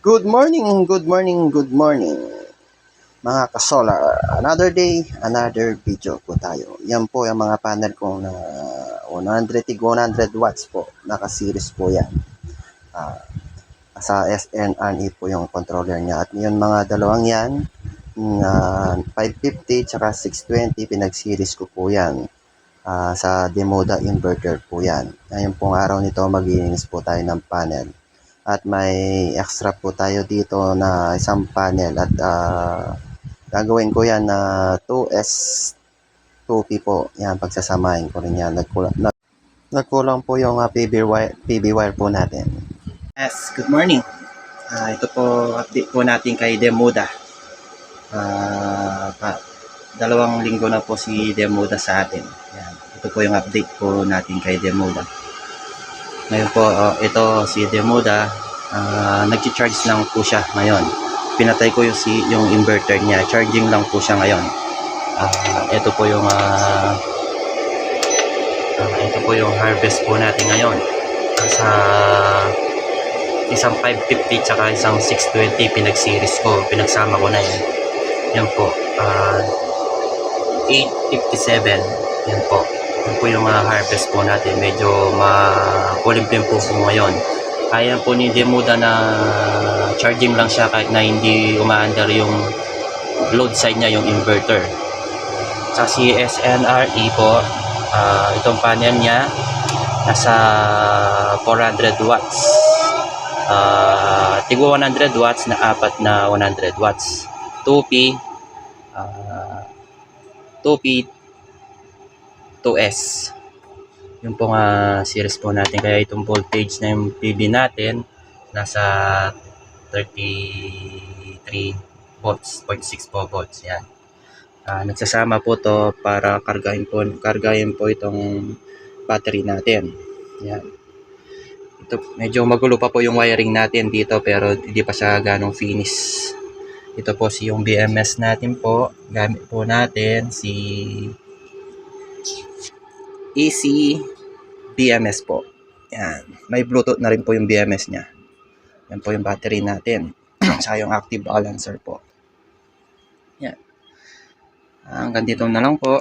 Good morning, good morning, good morning mga ka-solar. Another day, another video po tayo. Yan po yung mga panel ko na 100 watts po. Naka-series po yan. Sa SNRE po yung controller niya. At yung mga dalawang yan, 550 tsaka 620, pinag-series ko po yan. Sa Demoda inverter po yan. Ngayon pong araw nito, mag-iinis po tayo ng panel. At may extra po tayo dito na isang panel at gagawin ko yan na 2S 2P po. Yan, pagsasamahin ko rin yan. Nagkulang po yung PB wire po natin. Yes, good morning. Ito po, update po natin kay Demoda. Dalawang linggo na po si Demoda sa atin. Yan. Ito po yung update po natin kay Demoda. Ngayon po, ito si Demoda, nag-charge lang po siya ngayon. Pinatay ko yung inverter niya, charging lang po siya ngayon. Ito po yung harvest po natin ngayon. Sa isang 550 tsaka isang 620 pinag-series ko, pinagsama ko na yan. Yan po, 857, yan po. Yan po yung harvest po natin. Medyo makulimlim po ngayon. Kaya po ni Demoda na charging lang siya kahit na hindi umaandar yung load side niya, yung inverter. Sa SNRE po, itong panel niya nasa 400 watts. Tigwa 100 watts na apat na 100 watts. 2P 2S. Yung pong series po natin. Kaya itong voltage na yung PB natin nasa 33 volts, 0.6 po volts. Yan. Nagsasama po to para kargahin po itong battery natin. Yan. Ito, medyo magulo pa po yung wiring natin dito pero hindi pa siya ganong finish. Ito po yung BMS natin po. Gamit po natin si AC BMS po. Yan. May Bluetooth na rin po yung BMS niya. Yan po yung battery natin. Saka yung active balancer po. Yan. Hanggang dito na lang po.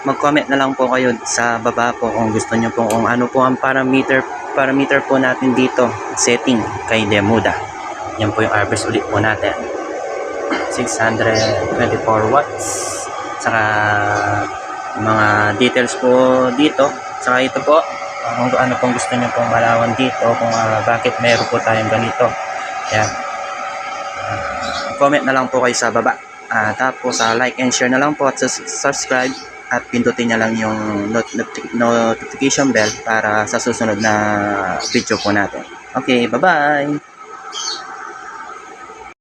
Mag-comment na lang po kayo sa baba po kung gusto nyo po kung ano po ang parameter po natin dito. Setting kay Demoda. Yan po yung harvest ulit po natin. 624 watts. Saka mga details po dito. Saka ito po, kung ano pong gusto nyo pong malawan dito, kung bakit meron po tayong ganito. Yan. Comment na lang po kayo sa baba. Tapos like and share na lang po at subscribe at pindutin na lang yung notification bell para sa susunod na video po natin. Okay, bye-bye!